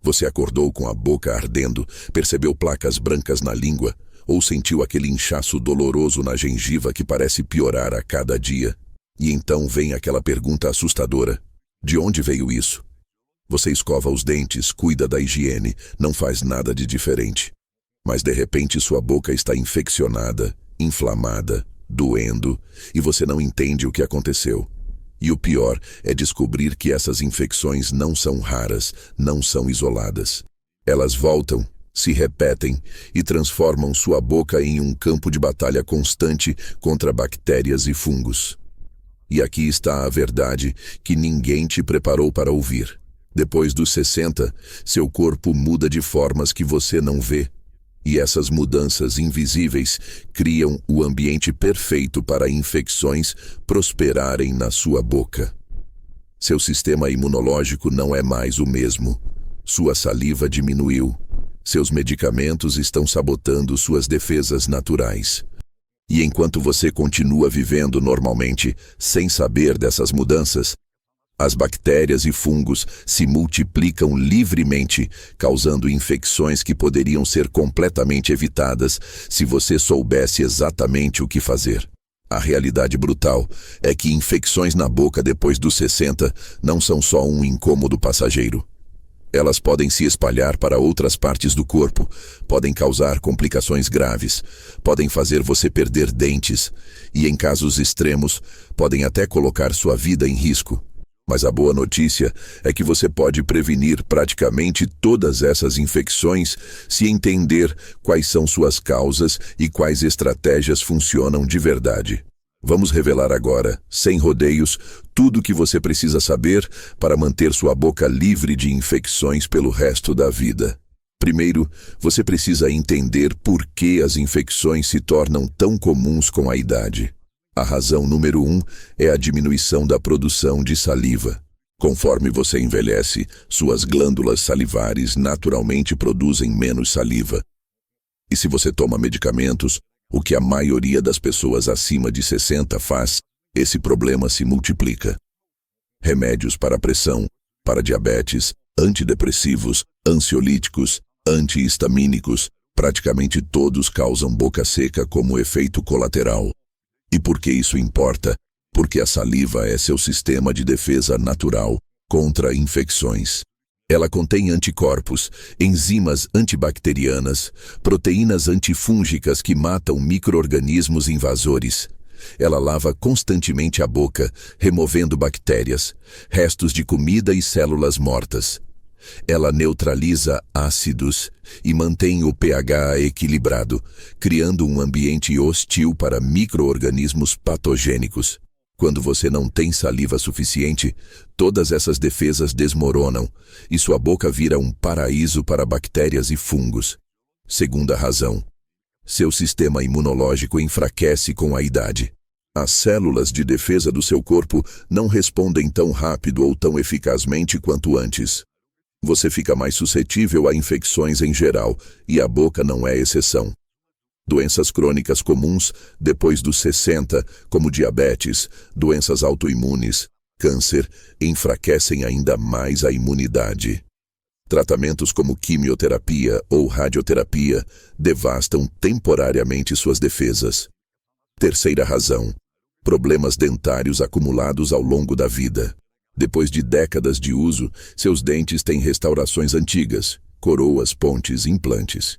Você acordou com a boca ardendo, percebeu placas brancas na língua, ou sentiu aquele inchaço doloroso na gengiva que parece piorar a cada dia. E então vem aquela pergunta assustadora: de onde veio isso? Você escova os dentes, cuida da higiene, não faz nada de diferente. Mas de repente sua boca está infeccionada, inflamada, doendo, e você não entende o que aconteceu. E o pior é descobrir que essas infecções não são raras, não são isoladas. Elas voltam, se repetem e transformam sua boca em um campo de batalha constante contra bactérias e fungos. E aqui está a verdade que ninguém te preparou para ouvir. Depois dos 60, seu corpo muda de formas que você não vê. E essas mudanças invisíveis criam o ambiente perfeito para infecções prosperarem na sua boca. Seu sistema imunológico não é mais o mesmo. Sua saliva diminuiu. Seus medicamentos estão sabotando suas defesas naturais. E enquanto você continua vivendo normalmente, sem saber dessas mudanças, as bactérias e fungos se multiplicam livremente, causando infecções que poderiam ser completamente evitadas se você soubesse exatamente o que fazer. A realidade brutal é que infecções na boca depois dos 60 não são só um incômodo passageiro. Elas podem se espalhar para outras partes do corpo, podem causar complicações graves, podem fazer você perder dentes e, em casos extremos, podem até colocar sua vida em risco. Mas a boa notícia é que você pode prevenir praticamente todas essas infecções se entender quais são suas causas e quais estratégias funcionam de verdade. Vamos revelar agora, sem rodeios, tudo o que você precisa saber para manter sua boca livre de infecções pelo resto da vida. Primeiro, você precisa entender por que as infecções se tornam tão comuns com a idade. A razão número 1 é a diminuição da produção de saliva. Conforme você envelhece, suas glândulas salivares naturalmente produzem menos saliva. E se você toma medicamentos, o que a maioria das pessoas acima de 60 faz, esse problema se multiplica. Remédios para pressão, para diabetes, antidepressivos, ansiolíticos, antihistamínicos, praticamente todos causam boca seca como efeito colateral. E por que isso importa? Porque a saliva é seu sistema de defesa natural contra infecções. Ela contém anticorpos, enzimas antibacterianas, proteínas antifúngicas que matam micro-organismos invasores. Ela lava constantemente a boca, removendo bactérias, restos de comida e células mortas. Ela neutraliza ácidos e mantém o pH equilibrado, criando um ambiente hostil para micro-organismos patogênicos. Quando você não tem saliva suficiente, todas essas defesas desmoronam e sua boca vira um paraíso para bactérias e fungos. Segunda razão: seu sistema imunológico enfraquece com a idade. As células de defesa do seu corpo não respondem tão rápido ou tão eficazmente quanto antes. Você fica mais suscetível a infecções em geral, e a boca não é exceção. Doenças crônicas comuns depois dos 60, como diabetes, doenças autoimunes, câncer, enfraquecem ainda mais a imunidade. Tratamentos como quimioterapia ou radioterapia devastam temporariamente suas defesas. Terceira razão: problemas dentários acumulados ao longo da vida. Depois de décadas de uso, seus dentes têm restaurações antigas, coroas, pontes, implantes.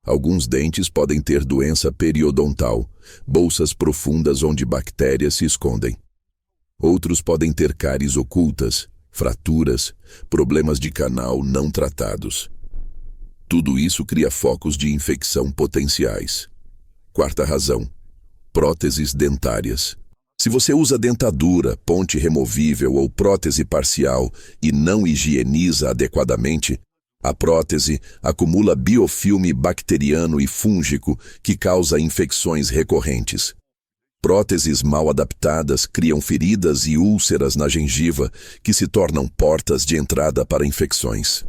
Alguns dentes podem ter doença periodontal, bolsas profundas onde bactérias se escondem. Outros podem ter cáries ocultas, fraturas, problemas de canal não tratados. Tudo isso cria focos de infecção potenciais. Quarta razão: próteses dentárias. Se você usa dentadura, ponte removível ou prótese parcial e não higieniza adequadamente, a prótese acumula biofilme bacteriano e fúngico que causa infecções recorrentes. Próteses mal adaptadas criam feridas e úlceras na gengiva que se tornam portas de entrada para infecções.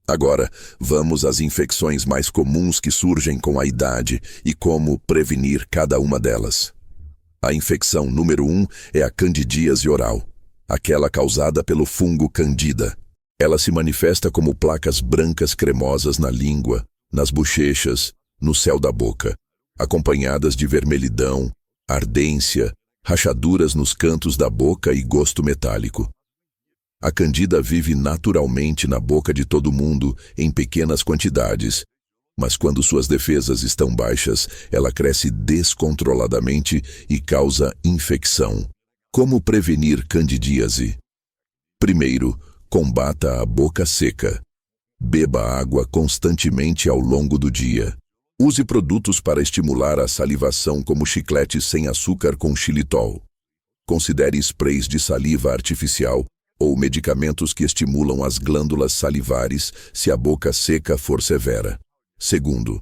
Agora, vamos às infecções mais comuns que surgem com a idade e como prevenir cada uma delas. A infecção número 1 é a candidíase oral, aquela causada pelo fungo Candida. Ela se manifesta como placas brancas cremosas na língua, nas bochechas, no céu da boca, acompanhadas de vermelhidão, ardência, rachaduras nos cantos da boca e gosto metálico. A candida vive naturalmente na boca de todo mundo em pequenas quantidades, mas quando suas defesas estão baixas, ela cresce descontroladamente e causa infecção. Como prevenir candidíase? Primeiro, combata a boca seca. Beba água constantemente ao longo do dia. Use produtos para estimular a salivação como chicletes sem açúcar com xilitol. Considere sprays de saliva artificial ou medicamentos que estimulam as glândulas salivares se a boca seca for severa. Segundo,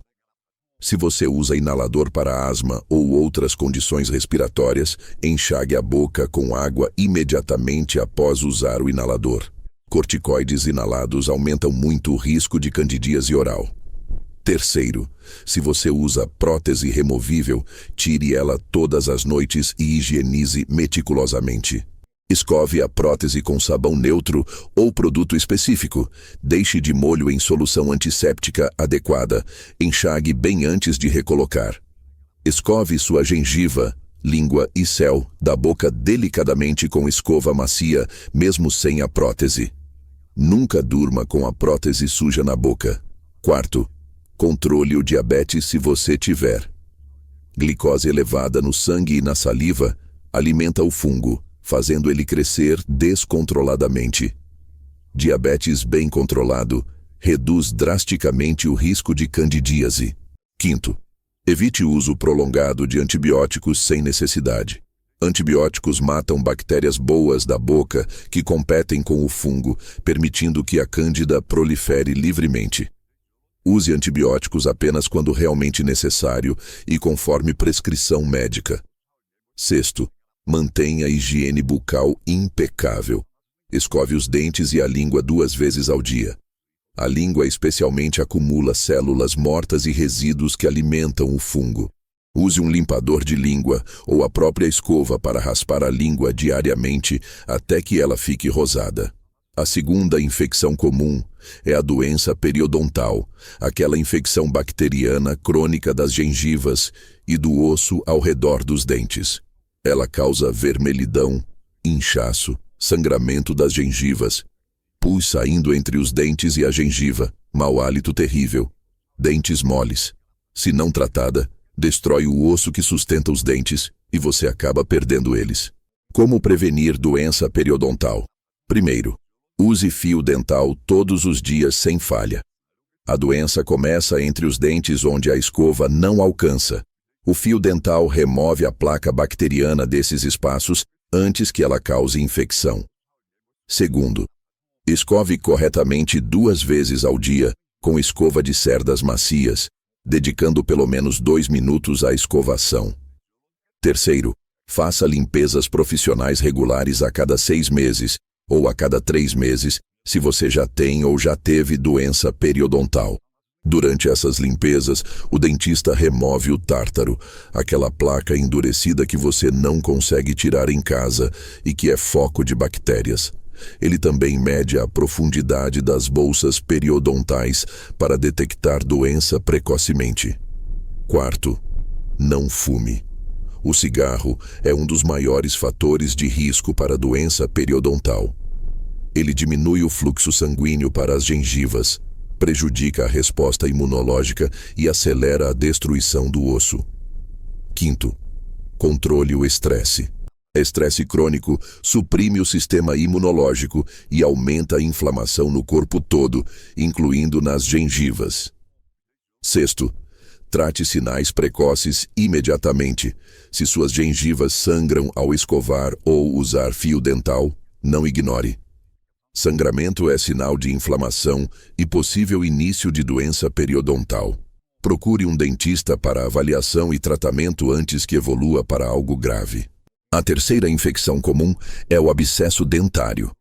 se você usa inalador para asma ou outras condições respiratórias, enxague a boca com água imediatamente após usar o inalador. Corticoides inalados aumentam muito o risco de candidíase oral. Terceiro, se você usa prótese removível, tire ela todas as noites e higienize meticulosamente. Escove a prótese com sabão neutro ou produto específico. Deixe de molho em solução antisséptica adequada. Enxague bem antes de recolocar. Escove sua gengiva, língua e céu da boca delicadamente com escova macia, mesmo sem a prótese. Nunca durma com a prótese suja na boca. Quarto, controle o diabetes se você tiver. Glicose elevada no sangue e na saliva alimenta o fungo, fazendo ele crescer descontroladamente. Diabetes bem controlado reduz drasticamente o risco de candidíase. Quinto, evite o uso prolongado de antibióticos sem necessidade. Antibióticos matam bactérias boas da boca que competem com o fungo, permitindo que a cândida prolifere livremente. Use antibióticos apenas quando realmente necessário e conforme prescrição médica. Sexto, mantenha a higiene bucal impecável. Escove os dentes e a língua 2 vezes ao dia. A língua especialmente acumula células mortas e resíduos que alimentam o fungo. Use um limpador de língua ou a própria escova para raspar a língua diariamente até que ela fique rosada. A segunda infecção comum é a doença periodontal, aquela infecção bacteriana crônica das gengivas e do osso ao redor dos dentes. Ela causa vermelhidão, inchaço, sangramento das gengivas, pus saindo entre os dentes e a gengiva, mau hálito terrível, dentes moles. Se não tratada, destrói o osso que sustenta os dentes e você acaba perdendo eles. Como prevenir doença periodontal? Primeiro, use fio dental todos os dias sem falha. A doença começa entre os dentes onde a escova não alcança. O fio dental remove a placa bacteriana desses espaços antes que ela cause infecção. Segundo, escove corretamente 2 vezes ao dia com escova de cerdas macias, dedicando pelo menos 2 minutos à escovação. Terceiro, faça limpezas profissionais regulares a cada 6 meses ou a cada 3 meses, se você já tem ou já teve doença periodontal. Durante essas limpezas, o dentista remove o tártaro, aquela placa endurecida que você não consegue tirar em casa e que é foco de bactérias. Ele também mede a profundidade das bolsas periodontais para detectar doença precocemente. Quarto, não fume. O cigarro é um dos maiores fatores de risco para a doença periodontal. Ele diminui o fluxo sanguíneo para as gengivas, prejudica a resposta imunológica e acelera a destruição do osso. Quinto, controle o estresse. Estresse crônico suprime o sistema imunológico e aumenta a inflamação no corpo todo, incluindo nas gengivas. Sexto, trate sinais precoces imediatamente. Se suas gengivas sangram ao escovar ou usar fio dental, não ignore. Sangramento é sinal de inflamação e possível início de doença periodontal. Procure um dentista para avaliação e tratamento antes que evolua para algo grave. A terceira infecção comum é o abscesso dentário,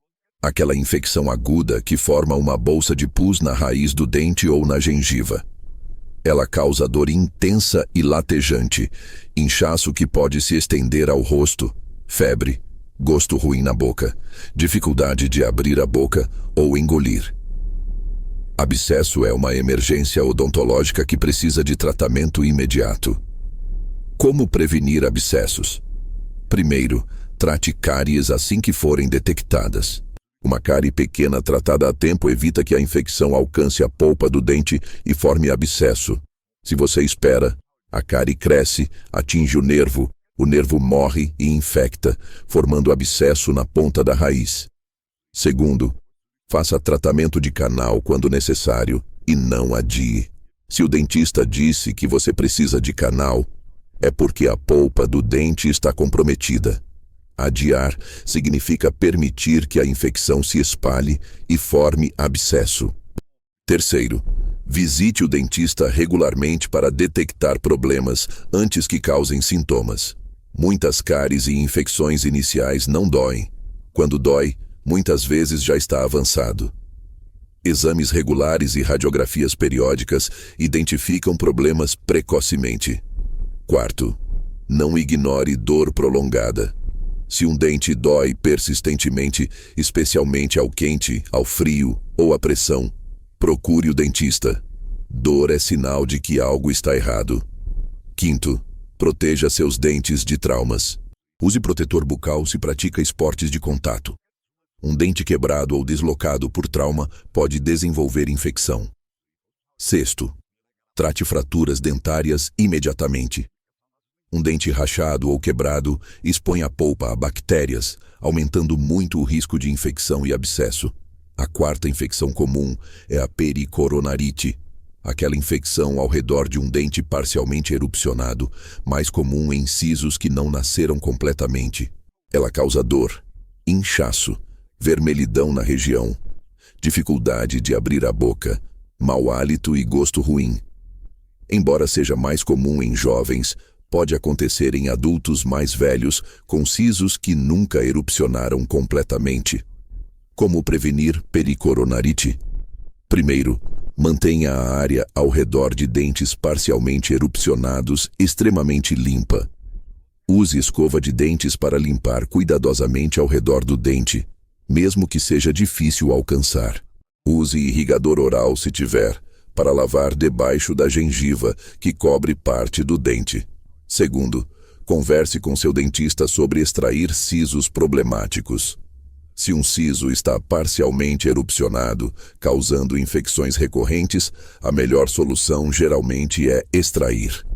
aquela infecção aguda que forma uma bolsa de pus na raiz do dente ou na gengiva. Ela causa dor intensa e latejante, inchaço que pode se estender ao rosto, febre, gosto ruim na boca, dificuldade de abrir a boca ou engolir. Abscesso é uma emergência odontológica que precisa de tratamento imediato. Como prevenir abscessos? Primeiro, trate cáries assim que forem detectadas. Uma cárie pequena tratada a tempo evita que a infecção alcance a polpa do dente e forme abscesso. Se você espera, a cárie cresce, atinge o nervo morre e infecta, formando abscesso na ponta da raiz. Segundo, faça tratamento de canal quando necessário e não adie. Se o dentista disse que você precisa de canal, é porque a polpa do dente está comprometida. Adiar significa permitir que a infecção se espalhe e forme abscesso. Terceiro, visite o dentista regularmente para detectar problemas antes que causem sintomas. Muitas cáries e infecções iniciais não doem. Quando dói, muitas vezes já está avançado. Exames regulares e radiografias periódicas identificam problemas precocemente. Quarto, não ignore dor prolongada. Se um dente dói persistentemente, especialmente ao quente, ao frio ou à pressão, procure o dentista. Dor é sinal de que algo está errado. Quinto, proteja seus dentes de traumas. Use protetor bucal se pratica esportes de contato. Um dente quebrado ou deslocado por trauma pode desenvolver infecção. Sexto, trate fraturas dentárias imediatamente. Um dente rachado ou quebrado expõe a polpa a bactérias, aumentando muito o risco de infecção e abscesso. A quarta infecção comum é a pericoronarite, aquela infecção ao redor de um dente parcialmente erupcionado, mais comum em incisos que não nasceram completamente. Ela causa dor, inchaço, vermelhidão na região, dificuldade de abrir a boca, mau hálito e gosto ruim. Embora seja mais comum em jovens, pode acontecer em adultos mais velhos com sisos que nunca erupcionaram completamente. Como prevenir pericoronarite? Primeiro, mantenha a área ao redor de dentes parcialmente erupcionados extremamente limpa. Use escova de dentes para limpar cuidadosamente ao redor do dente, mesmo que seja difícil alcançar. Use irrigador oral se tiver, para lavar debaixo da gengiva, que cobre parte do dente. Segundo, converse com seu dentista sobre extrair sisos problemáticos. Se um siso está parcialmente erupcionado, causando infecções recorrentes, a melhor solução geralmente é extrair.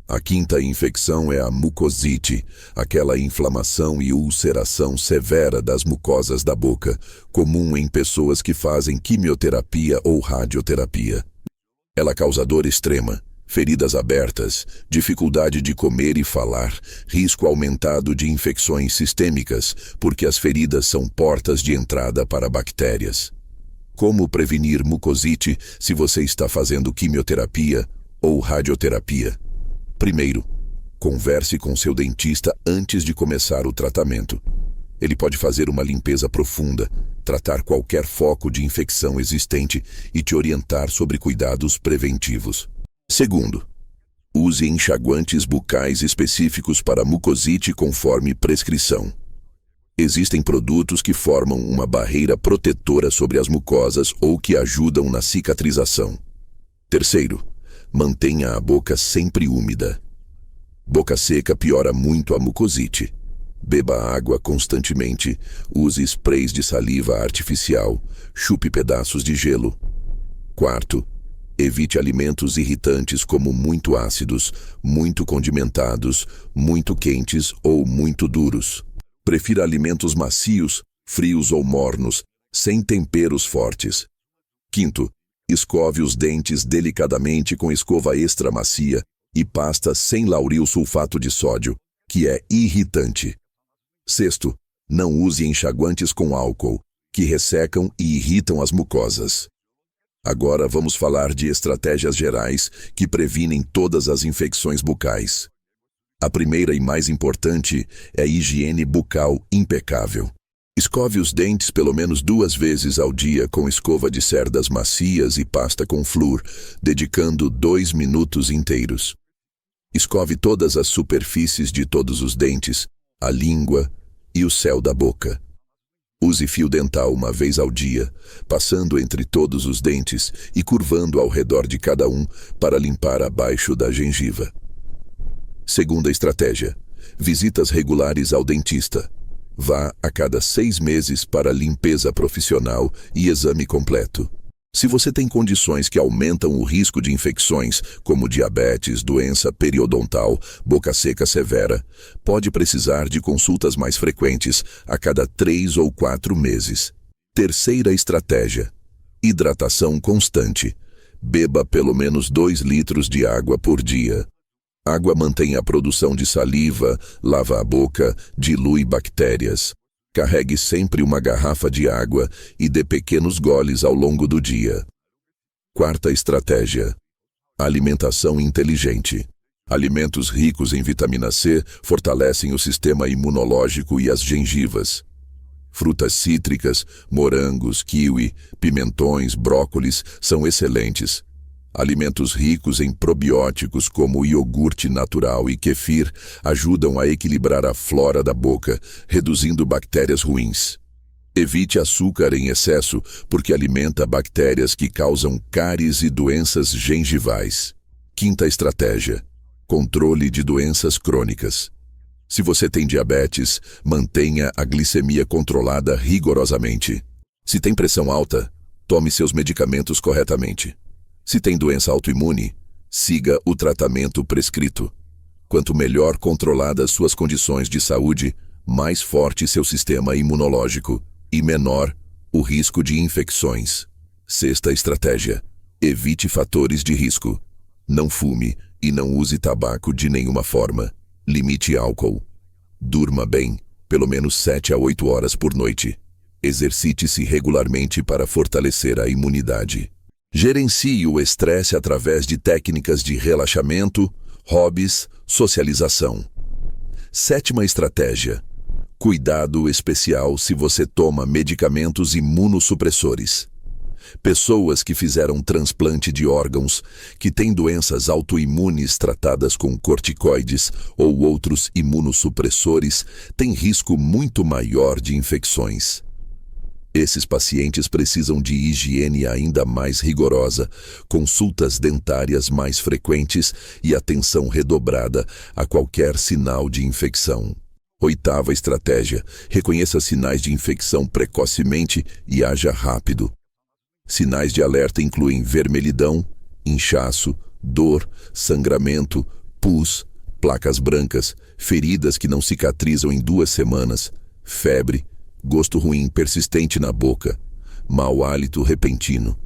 A quinta infecção é a mucosite, aquela inflamação e ulceração severa das mucosas da boca, comum em pessoas que fazem quimioterapia ou radioterapia. Ela causa dor extrema, feridas abertas, dificuldade de comer e falar, risco aumentado de infecções sistêmicas, porque as feridas são portas de entrada para bactérias. Como prevenir mucosite se você está fazendo quimioterapia ou radioterapia? Primeiro, converse com seu dentista antes de começar o tratamento. Ele pode fazer uma limpeza profunda, tratar qualquer foco de infecção existente e te orientar sobre cuidados preventivos. Segundo, use enxaguantes bucais específicos para mucosite conforme prescrição. Existem produtos que formam uma barreira protetora sobre as mucosas ou que ajudam na cicatrização. Terceiro, mantenha a boca sempre úmida. Boca seca piora muito a mucosite. Beba água constantemente, use sprays de saliva artificial, chupe pedaços de gelo. Quarto, evite alimentos irritantes como muito ácidos, muito condimentados, muito quentes ou muito duros. Prefira alimentos macios, frios ou mornos, sem temperos fortes. Quinto, escove os dentes delicadamente com escova extra macia e pasta sem lauril sulfato de sódio, que é irritante. Sexto, não use enxaguantes com álcool, que ressecam e irritam as mucosas. Agora vamos falar de estratégias gerais que previnem todas as infecções bucais. A primeira e mais importante é a higiene bucal impecável. Escove os dentes pelo menos 2 vezes ao dia com escova de cerdas macias e pasta com flúor, dedicando 2 minutos inteiros. Escove todas as superfícies de todos os dentes, a língua, E o céu da boca. Use fio dental uma vez ao dia, passando entre todos os dentes e curvando ao redor de cada um para limpar abaixo da gengiva. Segunda estratégia: visitas regulares ao dentista. Vá a cada 6 meses para limpeza profissional e exame completo. Se você tem condições que aumentam o risco de infecções, como diabetes, doença periodontal, boca seca severa, pode precisar de consultas mais frequentes, a cada 3 ou 4 meses. Terceira estratégia: hidratação constante. Beba pelo menos 2 litros de água por dia. Água mantém a produção de saliva, lava a boca, dilui bactérias. Carregue sempre uma garrafa de água e dê pequenos goles ao longo do dia. Quarta estratégia: alimentação inteligente. Alimentos ricos em vitamina C fortalecem o sistema imunológico e as gengivas. Frutas cítricas, morangos, kiwi, pimentões, brócolis são excelentes. Alimentos ricos em probióticos como iogurte natural e kefir ajudam a equilibrar a flora da boca, reduzindo bactérias ruins. Evite açúcar em excesso, porque alimenta bactérias que causam cáries e doenças gengivais. Quinta estratégia: controle de doenças crônicas. Se você tem diabetes, mantenha a glicemia controlada rigorosamente. Se tem pressão alta, tome seus medicamentos corretamente. Se tem doença autoimune, siga o tratamento prescrito. Quanto melhor controladas suas condições de saúde, mais forte seu sistema imunológico e menor o risco de infecções. Sexta estratégia: evite fatores de risco. Não fume e não use tabaco de nenhuma forma. Limite álcool. Durma bem, pelo menos 7 a 8 horas por noite. Exercite-se regularmente para fortalecer a imunidade. Gerencie o estresse através de técnicas de relaxamento, hobbies, socialização. Sétima estratégia: cuidado especial se você toma medicamentos imunossupressores. Pessoas que fizeram transplante de órgãos, que têm doenças autoimunes tratadas com corticoides ou outros imunossupressores, têm risco muito maior de infecções. Esses pacientes precisam de higiene ainda mais rigorosa, consultas dentárias mais frequentes e atenção redobrada a qualquer sinal de infecção. Oitava estratégia: reconheça sinais de infecção precocemente e haja rápido. Sinais de alerta incluem vermelhidão, inchaço, dor, sangramento, pus, placas brancas, feridas que não cicatrizam em 2 semanas, febre, gosto ruim persistente na boca, mau hálito repentino.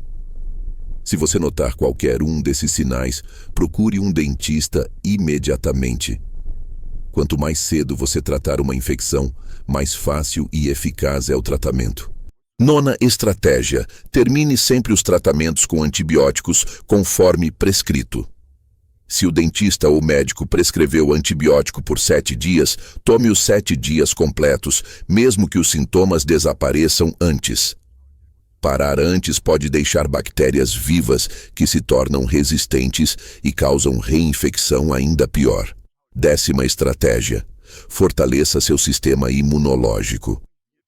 Se você notar qualquer um desses sinais, procure um dentista imediatamente. Quanto mais cedo você tratar uma infecção, mais fácil e eficaz é o tratamento. Nona estratégia: termine sempre os tratamentos com antibióticos conforme prescrito. Se o dentista ou médico prescreveu antibiótico por 7 dias, tome os 7 dias completos, mesmo que os sintomas desapareçam antes. Parar antes pode deixar bactérias vivas que se tornam resistentes e causam reinfecção ainda pior. 10ª estratégia: fortaleça seu sistema imunológico.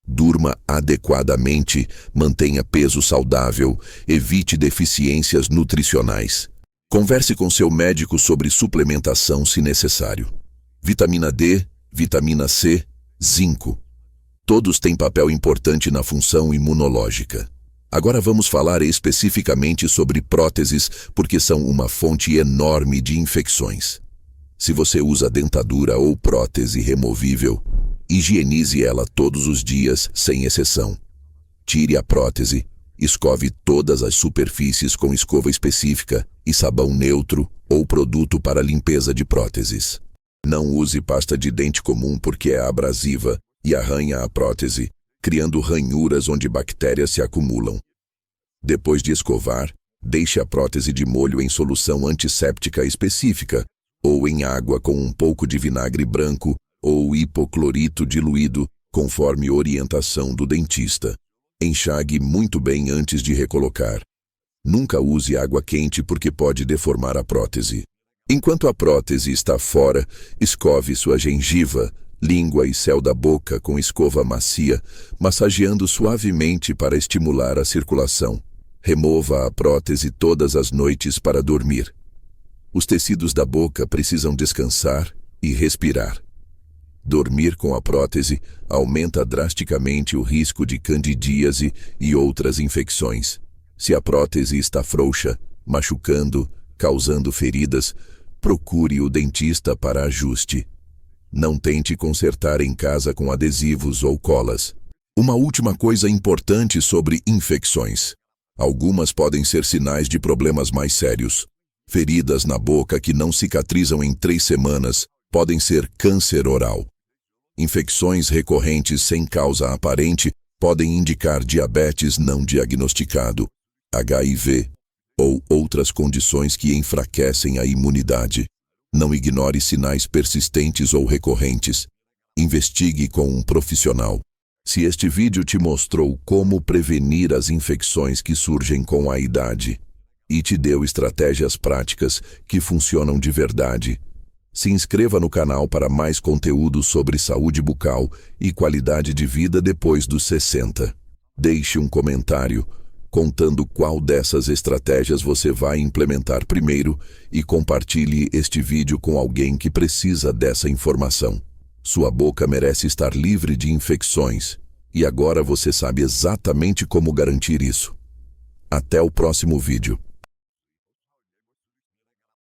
Durma adequadamente, mantenha peso saudável, evite deficiências nutricionais. Converse com seu médico sobre suplementação se necessário. Vitamina D, vitamina C, zinco. Todos têm papel importante na função imunológica. Agora vamos falar especificamente sobre próteses, porque são uma fonte enorme de infecções. Se você usa dentadura ou prótese removível, higienize ela todos os dias, sem exceção. Tire a prótese, escove todas as superfícies com escova específica e sabão neutro ou produto para limpeza de próteses. Não use pasta de dente comum porque é abrasiva e arranha a prótese, criando ranhuras onde bactérias se acumulam. Depois de escovar, deixe a prótese de molho em solução antisséptica específica ou em água com um pouco de vinagre branco ou hipoclorito diluído, conforme orientação do dentista. Enxague muito bem antes de recolocar. Nunca use água quente porque pode deformar a prótese. Enquanto a prótese está fora, escove sua gengiva, língua e céu da boca com escova macia, massageando suavemente para estimular a circulação. Remova a prótese todas as noites para dormir. Os tecidos da boca precisam descansar e respirar. Dormir com a prótese aumenta drasticamente o risco de candidíase e outras infecções. Se a prótese está frouxa, machucando, causando feridas, procure o dentista para ajuste. Não tente consertar em casa com adesivos ou colas. Uma última coisa importante sobre infecções. Algumas podem ser sinais de problemas mais sérios. Feridas na boca que não cicatrizam em 3 semanas podem ser câncer oral. Infecções recorrentes sem causa aparente podem indicar diabetes não diagnosticado, HIV ou outras condições que enfraquecem a imunidade. Não ignore sinais persistentes ou recorrentes. Investigue com um profissional. Se este vídeo te mostrou como prevenir as infecções que surgem com a idade e te deu estratégias práticas que funcionam de verdade, se inscreva no canal para mais conteúdo sobre saúde bucal e qualidade de vida depois dos 60. Deixe um comentário contando qual dessas estratégias você vai implementar primeiro e compartilhe este vídeo com alguém que precisa dessa informação. Sua boca merece estar livre de infecções e agora você sabe exatamente como garantir isso. Até o próximo vídeo.